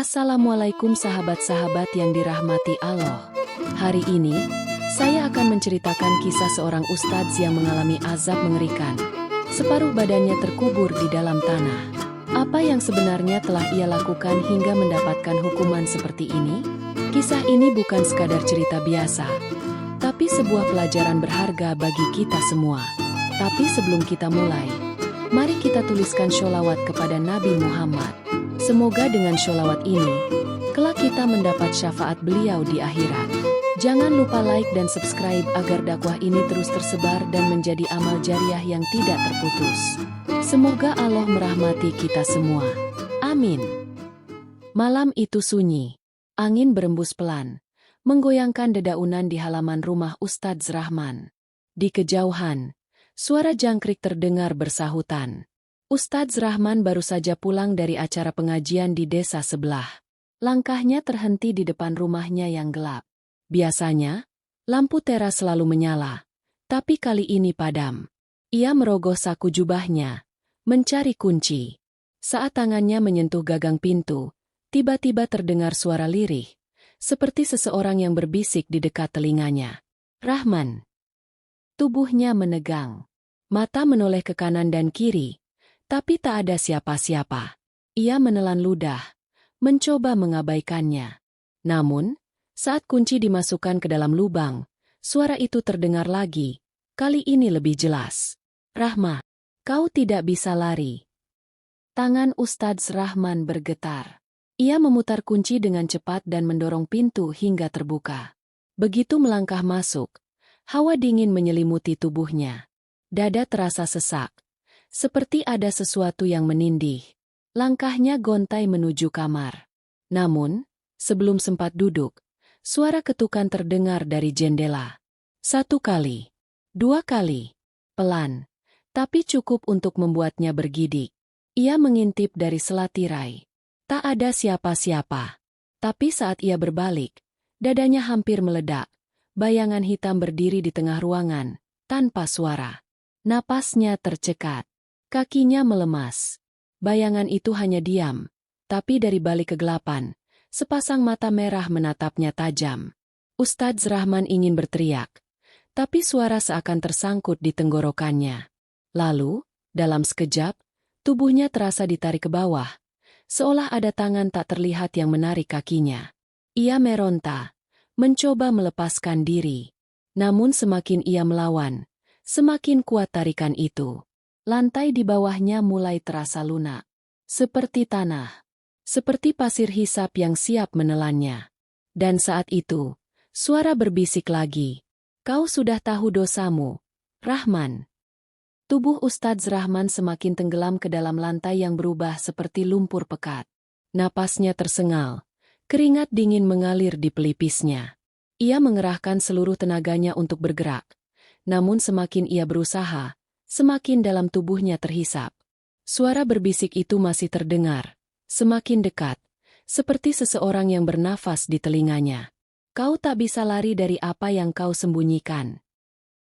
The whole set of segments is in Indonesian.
Assalamualaikum sahabat-sahabat yang dirahmati Allah. Hari ini, saya akan menceritakan kisah seorang ustadz yang mengalami azab mengerikan. Separuh badannya terkubur di dalam tanah. Apa yang sebenarnya telah ia lakukan hingga mendapatkan hukuman seperti ini? Kisah ini bukan sekadar cerita biasa, tapi sebuah pelajaran berharga bagi kita semua. Tapi sebelum kita mulai, mari kita tuliskan sholawat kepada Nabi Muhammad. Semoga dengan sholawat ini, kelak kita mendapat syafaat beliau di akhirat. Jangan lupa like dan subscribe agar dakwah ini terus tersebar dan menjadi amal jariah yang tidak terputus. Semoga Allah merahmati kita semua. Amin. Malam itu sunyi. Angin berembus pelan, menggoyangkan dedaunan di halaman rumah Ustadz Rahman. Di kejauhan, suara jangkrik terdengar bersahutan. Ustadz Rahman baru saja pulang dari acara pengajian di desa sebelah. Langkahnya terhenti di depan rumahnya yang gelap. Biasanya, lampu teras selalu menyala, tapi kali ini padam. Ia merogoh saku jubahnya, mencari kunci. Saat tangannya menyentuh gagang pintu, tiba-tiba terdengar suara lirih, seperti seseorang yang berbisik di dekat telinganya. Rahman. Tubuhnya menegang. Mata menoleh ke kanan dan kiri, tapi tak ada siapa-siapa. Ia menelan ludah, mencoba mengabaikannya. Namun, saat kunci dimasukkan ke dalam lubang, suara itu terdengar lagi, kali ini lebih jelas. Rahma, kau tidak bisa lari. Tangan Ustadz Rahman bergetar. Ia memutar kunci dengan cepat dan mendorong pintu hingga terbuka. Begitu melangkah masuk, hawa dingin menyelimuti tubuhnya. Dada terasa sesak, seperti ada sesuatu yang menindih. Langkahnya gontai menuju kamar. Namun, sebelum sempat duduk, suara ketukan terdengar dari jendela. 1 kali, 2 kali, pelan, tapi cukup untuk membuatnya bergidik. Ia mengintip dari sela tirai. Tak ada siapa-siapa. Tapi saat ia berbalik, dadanya hampir meledak. Bayangan hitam berdiri di tengah ruangan, tanpa suara. Napasnya tercekat. Kakinya melemas. Bayangan itu hanya diam, tapi dari balik kegelapan, sepasang mata merah menatapnya tajam. Ustadz Rahman ingin berteriak, tapi suara seakan tersangkut di tenggorokannya. Lalu, dalam sekejap, tubuhnya terasa ditarik ke bawah, seolah ada tangan tak terlihat yang menarik kakinya. Ia meronta, mencoba melepaskan diri. Namun semakin ia melawan, semakin kuat tarikan itu. Lantai di bawahnya mulai terasa lunak. Seperti tanah. Seperti pasir hisap yang siap menelannya. Dan saat itu, suara berbisik lagi. Kau sudah tahu dosamu, Rahman. Tubuh Ustadz Rahman semakin tenggelam ke dalam lantai yang berubah seperti lumpur pekat. Napasnya tersengal. Keringat dingin mengalir di pelipisnya. Ia mengerahkan seluruh tenaganya untuk bergerak. Namun semakin ia berusaha, semakin dalam tubuhnya terhisap. Suara berbisik itu masih terdengar, semakin dekat, seperti seseorang yang bernafas di telinganya. Kau tak bisa lari dari apa yang kau sembunyikan.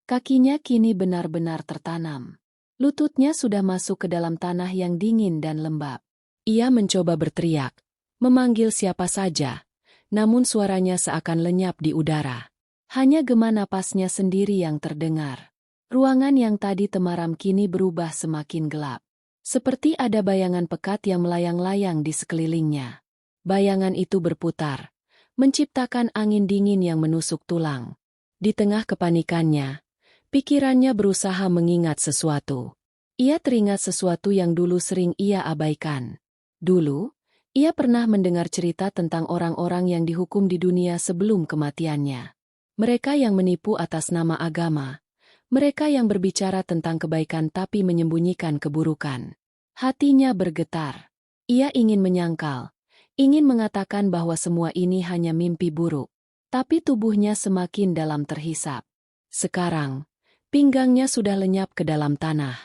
Kakinya kini benar-benar tertanam. Lututnya sudah masuk ke dalam tanah yang dingin dan lembab. Ia mencoba berteriak, memanggil siapa saja, namun suaranya seakan lenyap di udara. Hanya gema napasnya sendiri yang terdengar. Ruangan yang tadi temaram kini berubah semakin gelap. Seperti ada bayangan pekat yang melayang-layang di sekelilingnya. Bayangan itu berputar, menciptakan angin dingin yang menusuk tulang. Di tengah kepanikannya, pikirannya berusaha mengingat sesuatu. Ia teringat sesuatu yang dulu sering ia abaikan. Dulu, ia pernah mendengar cerita tentang orang-orang yang dihukum di dunia sebelum kematiannya. Mereka yang menipu atas nama agama. Mereka yang berbicara tentang kebaikan tapi menyembunyikan keburukan. Hatinya bergetar. Ia ingin menyangkal, ingin mengatakan bahwa semua ini hanya mimpi buruk. Tapi tubuhnya semakin dalam terhisap. Sekarang, pinggangnya sudah lenyap ke dalam tanah.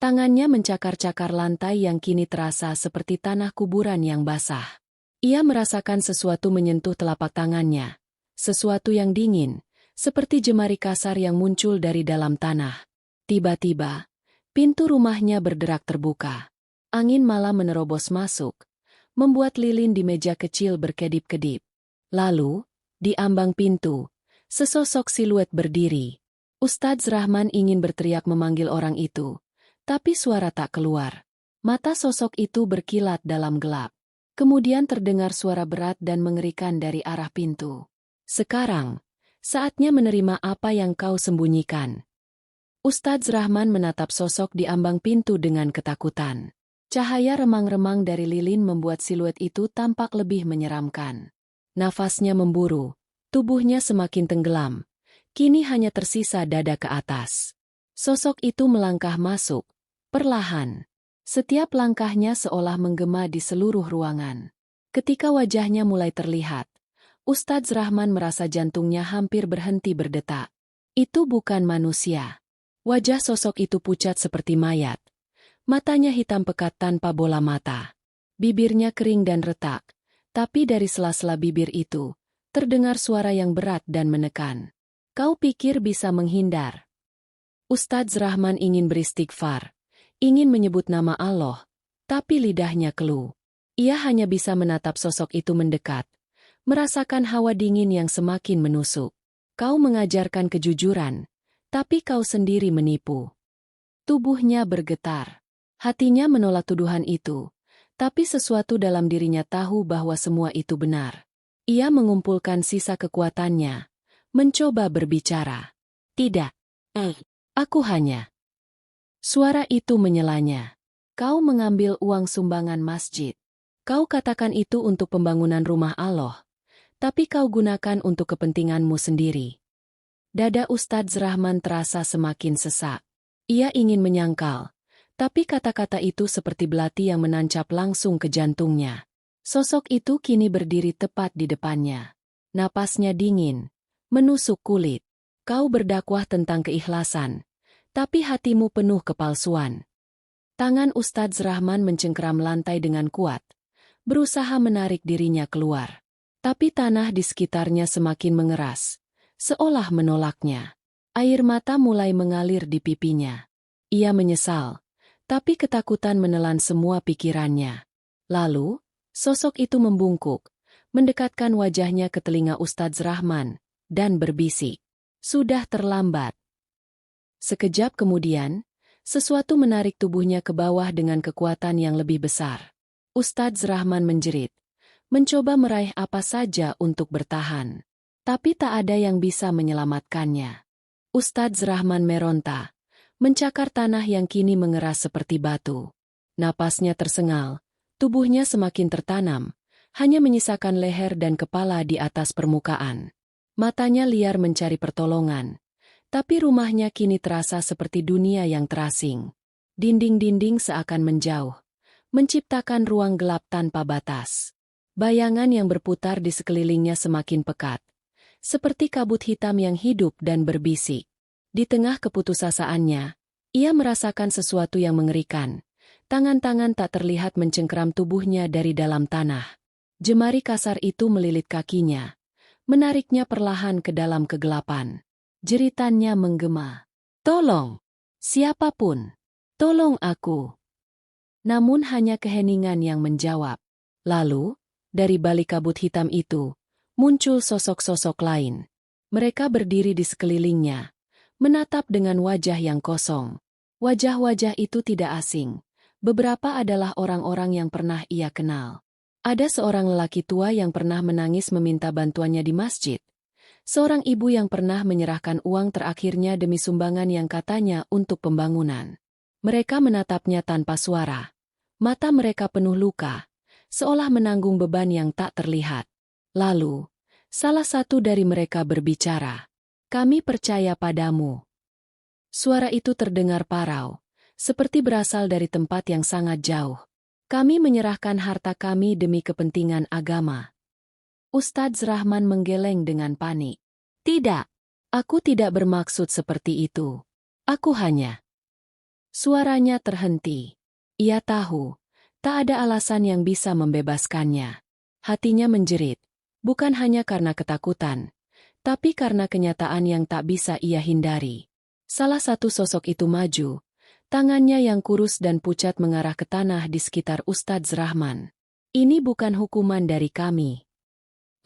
Tangannya mencakar-cakar lantai yang kini terasa seperti tanah kuburan yang basah. Ia merasakan sesuatu menyentuh telapak tangannya. Sesuatu yang dingin, seperti jemari kasar yang muncul dari dalam tanah. Tiba-tiba, pintu rumahnya berderak terbuka. Angin malam menerobos masuk, membuat lilin di meja kecil berkedip-kedip. Lalu, di ambang pintu, sesosok siluet berdiri. Ustadz Rahman ingin berteriak memanggil orang itu, tapi suara tak keluar. Mata sosok itu berkilat dalam gelap. Kemudian terdengar suara berat dan mengerikan dari arah pintu. Sekarang, saatnya menerima apa yang kau sembunyikan. Ustadz Rahman menatap sosok di ambang pintu dengan ketakutan. Cahaya remang-remang dari lilin membuat siluet itu tampak lebih menyeramkan. Nafasnya memburu, tubuhnya semakin tenggelam. Kini hanya tersisa dada ke atas. Sosok itu melangkah masuk, perlahan. Setiap langkahnya seolah menggema di seluruh ruangan. Ketika wajahnya mulai terlihat, Ustadz Rahman merasa jantungnya hampir berhenti berdetak. Itu bukan manusia. Wajah sosok itu pucat seperti mayat. Matanya hitam pekat tanpa bola mata. Bibirnya kering dan retak, tapi dari sela-sela bibir itu, terdengar suara yang berat dan menekan. Kau pikir bisa menghindar? Ustadz Rahman ingin beristighfar, ingin menyebut nama Allah, tapi lidahnya keluh. Ia hanya bisa menatap sosok itu mendekat, merasakan hawa dingin yang semakin menusuk. Kau mengajarkan kejujuran, tapi kau sendiri menipu. Tubuhnya bergetar. Hatinya menolak tuduhan itu, tapi sesuatu dalam dirinya tahu bahwa semua itu benar. Ia mengumpulkan sisa kekuatannya, mencoba berbicara. Tidak. Aku hanya. Suara itu menyelanya. Kau mengambil uang sumbangan masjid. Kau katakan itu untuk pembangunan rumah Allah, tapi kau gunakan untuk kepentinganmu sendiri. Dada Ustadz Rahman terasa semakin sesak. Ia ingin menyangkal, tapi kata-kata itu seperti belati yang menancap langsung ke jantungnya. Sosok itu kini berdiri tepat di depannya. Napasnya dingin, menusuk kulit. Kau berdakwah tentang keikhlasan, tapi hatimu penuh kepalsuan. Tangan Ustadz Rahman mencengkeram lantai dengan kuat, berusaha menarik dirinya keluar. Tapi tanah di sekitarnya semakin mengeras, seolah menolaknya. Air mata mulai mengalir di pipinya. Ia menyesal, tapi ketakutan menelan semua pikirannya. Lalu, sosok itu membungkuk, mendekatkan wajahnya ke telinga Ustadz Rahman, dan berbisik. Sudah terlambat. Sekejap kemudian, sesuatu menarik tubuhnya ke bawah dengan kekuatan yang lebih besar. Ustadz Rahman menjerit, mencoba meraih apa saja untuk bertahan. Tapi tak ada yang bisa menyelamatkannya. Ustadz Rahman meronta, mencakar tanah yang kini mengeras seperti batu. Napasnya tersengal, tubuhnya semakin tertanam, hanya menyisakan leher dan kepala di atas permukaan. Matanya liar mencari pertolongan, tapi rumahnya kini terasa seperti dunia yang terasing. Dinding-dinding seakan menjauh, menciptakan ruang gelap tanpa batas. Bayangan yang berputar di sekelilingnya semakin pekat, seperti kabut hitam yang hidup dan berbisik. Di tengah keputusasaannya, ia merasakan sesuatu yang mengerikan. Tangan-tangan tak terlihat mencengkeram tubuhnya dari dalam tanah. Jemari kasar itu melilit kakinya, menariknya perlahan ke dalam kegelapan. Jeritannya menggema. Tolong! Siapapun! Tolong aku! Namun hanya keheningan yang menjawab. Lalu, dari balik kabut hitam itu, muncul sosok-sosok lain. Mereka berdiri di sekelilingnya, menatap dengan wajah yang kosong. Wajah-wajah itu tidak asing. Beberapa adalah orang-orang yang pernah ia kenal. Ada seorang lelaki tua yang pernah menangis meminta bantuannya di masjid. Seorang ibu yang pernah menyerahkan uang terakhirnya demi sumbangan yang katanya untuk pembangunan. Mereka menatapnya tanpa suara. Mata mereka penuh luka, seolah menanggung beban yang tak terlihat. Lalu, salah satu dari mereka berbicara. Kami percaya padamu. Suara itu terdengar parau, seperti berasal dari tempat yang sangat jauh. Kami menyerahkan harta kami demi kepentingan agama. Ustadz Rahman menggeleng dengan panik. Tidak, aku tidak bermaksud seperti itu. Aku hanya... Suaranya terhenti. Ia tahu, tak ada alasan yang bisa membebaskannya. Hatinya menjerit. Bukan hanya karena ketakutan, tapi karena kenyataan yang tak bisa ia hindari. Salah satu sosok itu maju, tangannya yang kurus dan pucat mengarah ke tanah di sekitar Ustadz Rahman. Ini bukan hukuman dari kami.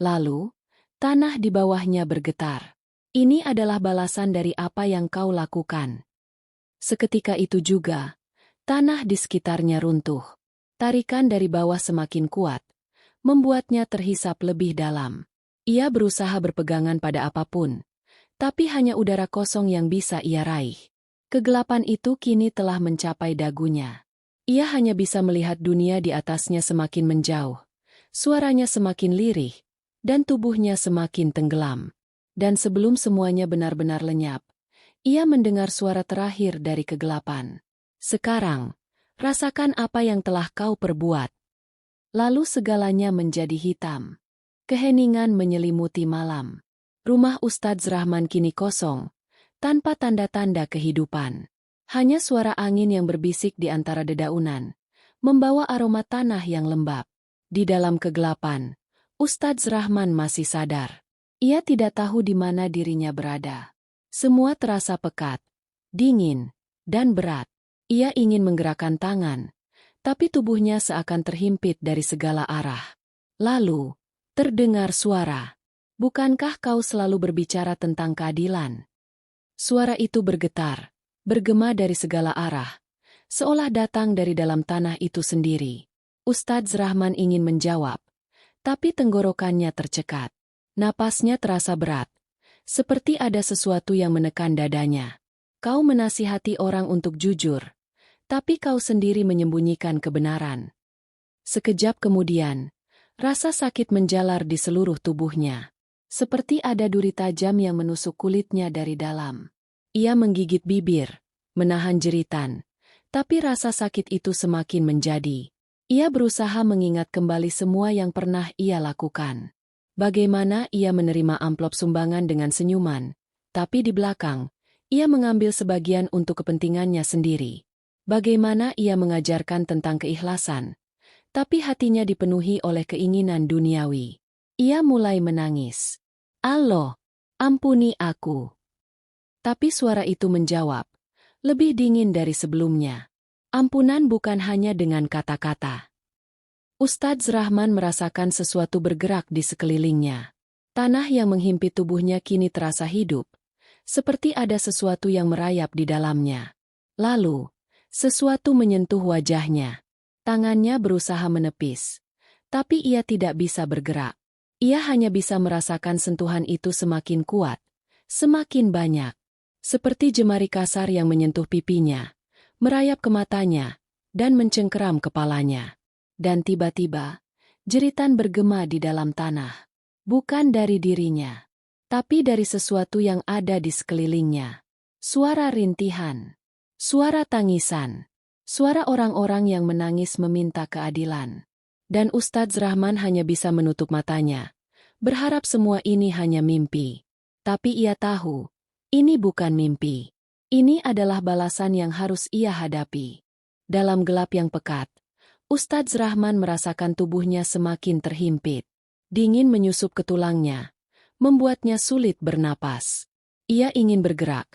Lalu, tanah di bawahnya bergetar. Ini adalah balasan dari apa yang kau lakukan. Seketika itu juga, tanah di sekitarnya runtuh. Tarikan dari bawah semakin kuat, membuatnya terhisap lebih dalam. Ia berusaha berpegangan pada apapun, tapi hanya udara kosong yang bisa ia raih. Kegelapan itu kini telah mencapai dagunya. Ia hanya bisa melihat dunia di atasnya semakin menjauh. Suaranya semakin lirih, dan tubuhnya semakin tenggelam. Dan sebelum semuanya benar-benar lenyap, ia mendengar suara terakhir dari kegelapan. Sekarang, rasakan apa yang telah kau perbuat. Lalu segalanya menjadi hitam. Keheningan menyelimuti malam. Rumah Ustadz Rahman kini kosong, tanpa tanda-tanda kehidupan. Hanya suara angin yang berbisik di antara dedaunan, membawa aroma tanah yang lembab. Di dalam kegelapan, Ustadz Rahman masih sadar. Ia tidak tahu di mana dirinya berada. Semua terasa pekat, dingin, dan berat. Ia ingin menggerakkan tangan, tapi tubuhnya seakan terhimpit dari segala arah. Lalu, terdengar suara. Bukankah kau selalu berbicara tentang keadilan? Suara itu bergetar, bergema dari segala arah, seolah datang dari dalam tanah itu sendiri. Ustadz Rahman ingin menjawab, tapi tenggorokannya tercekat. Napasnya terasa berat, seperti ada sesuatu yang menekan dadanya. Kau menasihati orang untuk jujur, tapi kau sendiri menyembunyikan kebenaran. Sekejap kemudian, rasa sakit menjalar di seluruh tubuhnya. Seperti ada duri tajam yang menusuk kulitnya dari dalam. Ia menggigit bibir, menahan jeritan, tapi rasa sakit itu semakin menjadi. Ia berusaha mengingat kembali semua yang pernah ia lakukan. Bagaimana ia menerima amplop sumbangan dengan senyuman, tapi di belakang, ia mengambil sebagian untuk kepentingannya sendiri. Bagaimana ia mengajarkan tentang keikhlasan, tapi hatinya dipenuhi oleh keinginan duniawi. Ia mulai menangis. Allah, ampuni aku. Tapi suara itu menjawab, lebih dingin dari sebelumnya. Ampunan bukan hanya dengan kata-kata. Ustadz Rahman merasakan sesuatu bergerak di sekelilingnya. Tanah yang menghimpit tubuhnya kini terasa hidup, seperti ada sesuatu yang merayap di dalamnya. Lalu, sesuatu menyentuh wajahnya. Tangannya berusaha menepis, tapi ia tidak bisa bergerak. Ia hanya bisa merasakan sentuhan itu semakin kuat, semakin banyak. Seperti jemari kasar yang menyentuh pipinya, merayap ke matanya, dan mencengkeram kepalanya. Dan tiba-tiba, jeritan bergema di dalam tanah. Bukan dari dirinya, tapi dari sesuatu yang ada di sekelilingnya. Suara rintihan, suara tangisan, suara orang-orang yang menangis meminta keadilan. Dan Ustadz Rahman hanya bisa menutup matanya, berharap semua ini hanya mimpi. Tapi ia tahu, ini bukan mimpi. Ini adalah balasan yang harus ia hadapi. Dalam gelap yang pekat, Ustadz Rahman merasakan tubuhnya semakin terhimpit. Dingin menyusup ke tulangnya, membuatnya sulit bernapas. Ia ingin bergerak,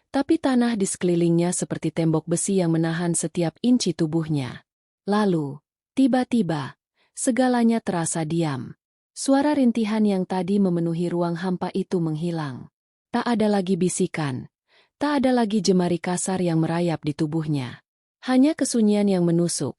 tapi tanah di sekelilingnya seperti tembok besi yang menahan setiap inci tubuhnya. Lalu, tiba-tiba, segalanya terasa diam. Suara rintihan yang tadi memenuhi ruang hampa itu menghilang. Tak ada lagi bisikan, tak ada lagi jemari kasar yang merayap di tubuhnya. Hanya kesunyian yang menusuk,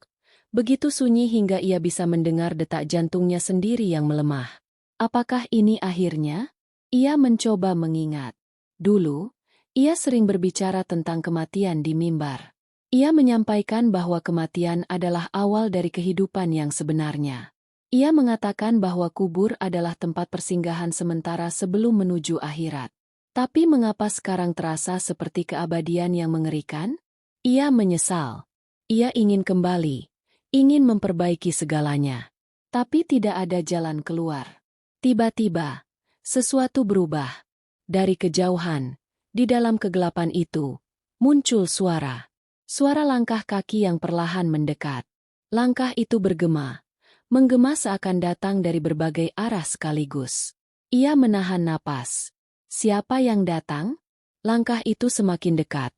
begitu sunyi hingga ia bisa mendengar detak jantungnya sendiri yang melemah. Apakah ini akhirnya? Ia mencoba mengingat. Dulu, ia sering berbicara tentang kematian di mimbar. Ia menyampaikan bahwa kematian adalah awal dari kehidupan yang sebenarnya. Ia mengatakan bahwa kubur adalah tempat persinggahan sementara sebelum menuju akhirat. Tapi mengapa sekarang terasa seperti keabadian yang mengerikan? Ia menyesal. Ia ingin kembali, ingin memperbaiki segalanya. Tapi tidak ada jalan keluar. Tiba-tiba, sesuatu berubah. Dari kejauhan, di dalam kegelapan itu, muncul suara. Suara langkah kaki yang perlahan mendekat. Langkah itu bergema, menggema seakan datang dari berbagai arah sekaligus. Ia menahan napas. Siapa yang datang? Langkah itu semakin dekat,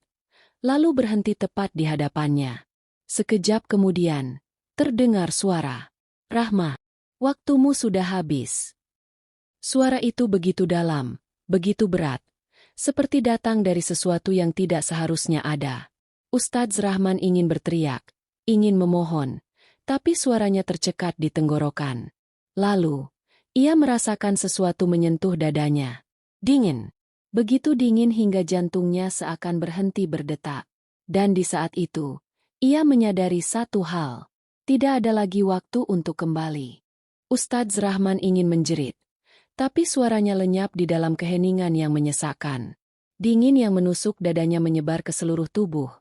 lalu berhenti tepat di hadapannya. Sekejap kemudian, terdengar suara. Rahma, waktumu sudah habis. Suara itu begitu dalam, begitu berat, seperti datang dari sesuatu yang tidak seharusnya ada. Ustadz Rahman ingin berteriak, ingin memohon, tapi suaranya tercekat di tenggorokan. Lalu, ia merasakan sesuatu menyentuh dadanya. Dingin. Begitu dingin hingga jantungnya seakan berhenti berdetak. Dan di saat itu, ia menyadari satu hal. Tidak ada lagi waktu untuk kembali. Ustadz Rahman ingin menjerit. Tapi suaranya lenyap di dalam keheningan yang menyesakkan. Dingin yang menusuk dadanya menyebar ke seluruh tubuh,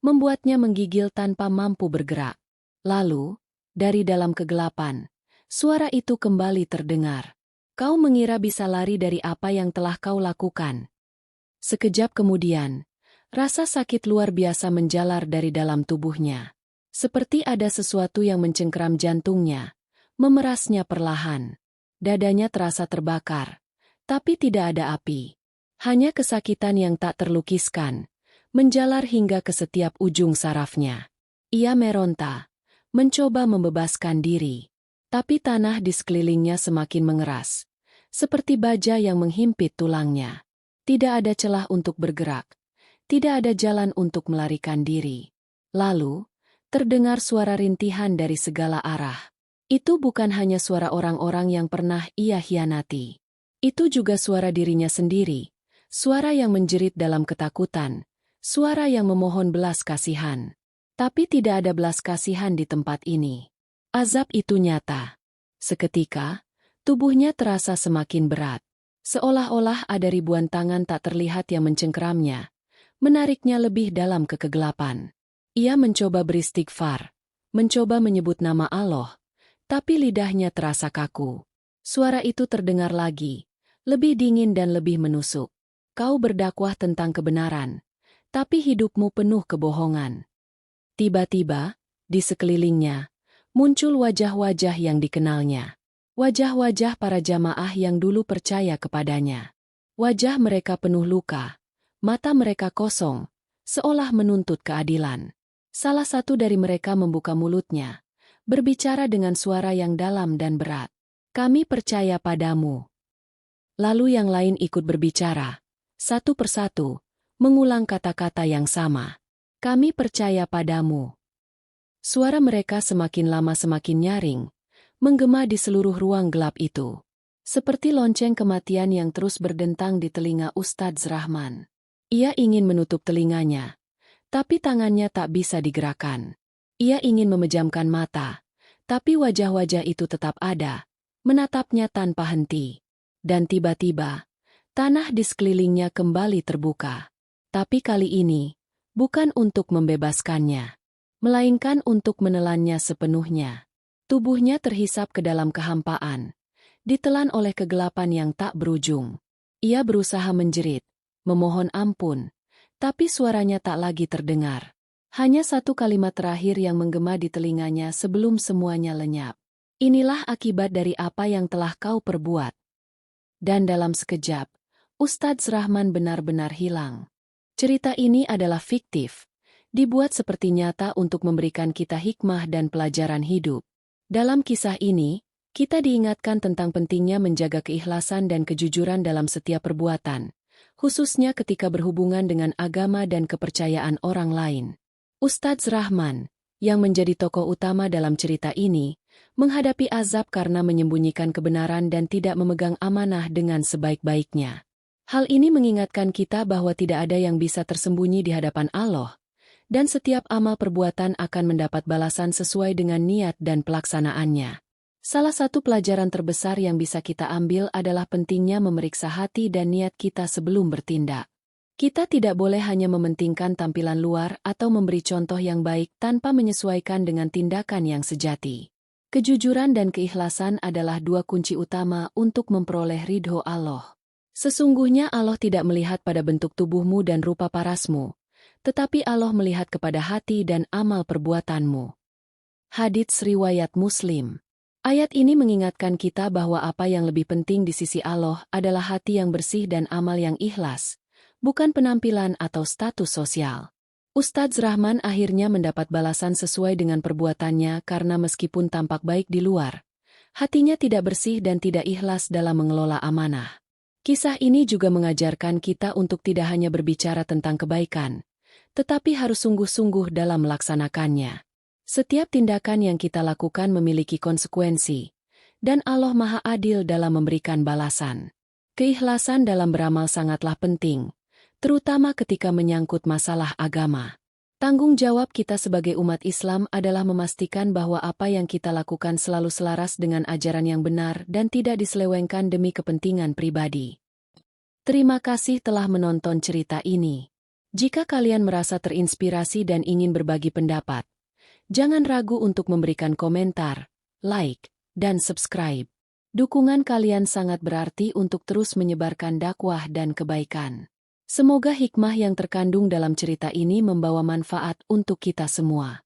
membuatnya menggigil tanpa mampu bergerak. Lalu, dari dalam kegelapan, suara itu kembali terdengar. Kau mengira bisa lari dari apa yang telah kau lakukan. Sekejap kemudian, rasa sakit luar biasa menjalar dari dalam tubuhnya. Seperti ada sesuatu yang mencengkeram jantungnya, memerasnya perlahan. Dadanya terasa terbakar, tapi tidak ada api. Hanya kesakitan yang tak terlukiskan, menjalar hingga ke setiap ujung sarafnya. Ia meronta, mencoba membebaskan diri, tapi tanah di sekelilingnya semakin mengeras, seperti baja yang menghimpit tulangnya. Tidak ada celah untuk bergerak, tidak ada jalan untuk melarikan diri. Lalu, terdengar suara rintihan dari segala arah. Itu bukan hanya suara orang-orang yang pernah ia hianati. Itu juga suara dirinya sendiri, suara yang menjerit dalam ketakutan, suara yang memohon belas kasihan. Tapi tidak ada belas kasihan di tempat ini. Azab itu nyata. Seketika, tubuhnya terasa semakin berat. Seolah-olah ada ribuan tangan tak terlihat yang mencengkeramnya, menariknya lebih dalam ke kegelapan. Ia mencoba beristighfar, mencoba menyebut nama Allah, tapi lidahnya terasa kaku. Suara itu terdengar lagi, lebih dingin dan lebih menusuk. Kau berdakwah tentang kebenaran, tapi hidupmu penuh kebohongan. Tiba-tiba, di sekelilingnya, muncul wajah-wajah yang dikenalnya. Wajah-wajah para jamaah yang dulu percaya kepadanya. Wajah mereka penuh luka, mata mereka kosong, seolah menuntut keadilan. Salah satu dari mereka membuka mulutnya, berbicara dengan suara yang dalam dan berat. Kami percaya padamu. Lalu yang lain ikut berbicara, satu persatu, mengulang kata-kata yang sama. Kami percaya padamu. Suara mereka semakin lama semakin nyaring, menggema di seluruh ruang gelap itu. Seperti lonceng kematian yang terus berdentang di telinga Ustadz Rahman. Ia ingin menutup telinganya, tapi tangannya tak bisa digerakkan. Ia ingin memejamkan mata, tapi wajah-wajah itu tetap ada, menatapnya tanpa henti. Dan tiba-tiba, tanah di sekelilingnya kembali terbuka. Tapi kali ini, bukan untuk membebaskannya, melainkan untuk menelannya sepenuhnya. Tubuhnya terhisap ke dalam kehampaan, ditelan oleh kegelapan yang tak berujung. Ia berusaha menjerit, memohon ampun, tapi suaranya tak lagi terdengar. Hanya satu kalimat terakhir yang menggema di telinganya sebelum semuanya lenyap. Inilah akibat dari apa yang telah kau perbuat. Dan dalam sekejap, Ustadz Rahman benar-benar hilang. Cerita ini adalah fiktif, dibuat seperti nyata untuk memberikan kita hikmah dan pelajaran hidup. Dalam kisah ini, kita diingatkan tentang pentingnya menjaga keikhlasan dan kejujuran dalam setiap perbuatan, khususnya ketika berhubungan dengan agama dan kepercayaan orang lain. Ustadz Rahman, yang menjadi tokoh utama dalam cerita ini, menghadapi azab karena menyembunyikan kebenaran dan tidak memegang amanah dengan sebaik-baiknya. Hal ini mengingatkan kita bahwa tidak ada yang bisa tersembunyi di hadapan Allah, dan setiap amal perbuatan akan mendapat balasan sesuai dengan niat dan pelaksanaannya. Salah satu pelajaran terbesar yang bisa kita ambil adalah pentingnya memeriksa hati dan niat kita sebelum bertindak. Kita tidak boleh hanya mementingkan tampilan luar atau memberi contoh yang baik tanpa menyesuaikan dengan tindakan yang sejati. Kejujuran dan keikhlasan adalah dua kunci utama untuk memperoleh ridho Allah. Sesungguhnya Allah tidak melihat pada bentuk tubuhmu dan rupa parasmu, tetapi Allah melihat kepada hati dan amal perbuatanmu. Hadits riwayat Muslim. Ayat ini mengingatkan kita bahwa apa yang lebih penting di sisi Allah adalah hati yang bersih dan amal yang ikhlas, bukan penampilan atau status sosial. Ustadz Rahman akhirnya mendapat balasan sesuai dengan perbuatannya karena meskipun tampak baik di luar, hatinya tidak bersih dan tidak ikhlas dalam mengelola amanah. Kisah ini juga mengajarkan kita untuk tidak hanya berbicara tentang kebaikan, tetapi harus sungguh-sungguh dalam melaksanakannya. Setiap tindakan yang kita lakukan memiliki konsekuensi, dan Allah Maha Adil dalam memberikan balasan. Keikhlasan dalam beramal sangatlah penting, terutama ketika menyangkut masalah agama. Tanggung jawab kita sebagai umat Islam adalah memastikan bahwa apa yang kita lakukan selalu selaras dengan ajaran yang benar dan tidak diselewengkan demi kepentingan pribadi. Terima kasih telah menonton cerita ini. Jika kalian merasa terinspirasi dan ingin berbagi pendapat, jangan ragu untuk memberikan komentar, like, dan subscribe. Dukungan kalian sangat berarti untuk terus menyebarkan dakwah dan kebaikan. Semoga hikmah yang terkandung dalam cerita ini membawa manfaat untuk kita semua.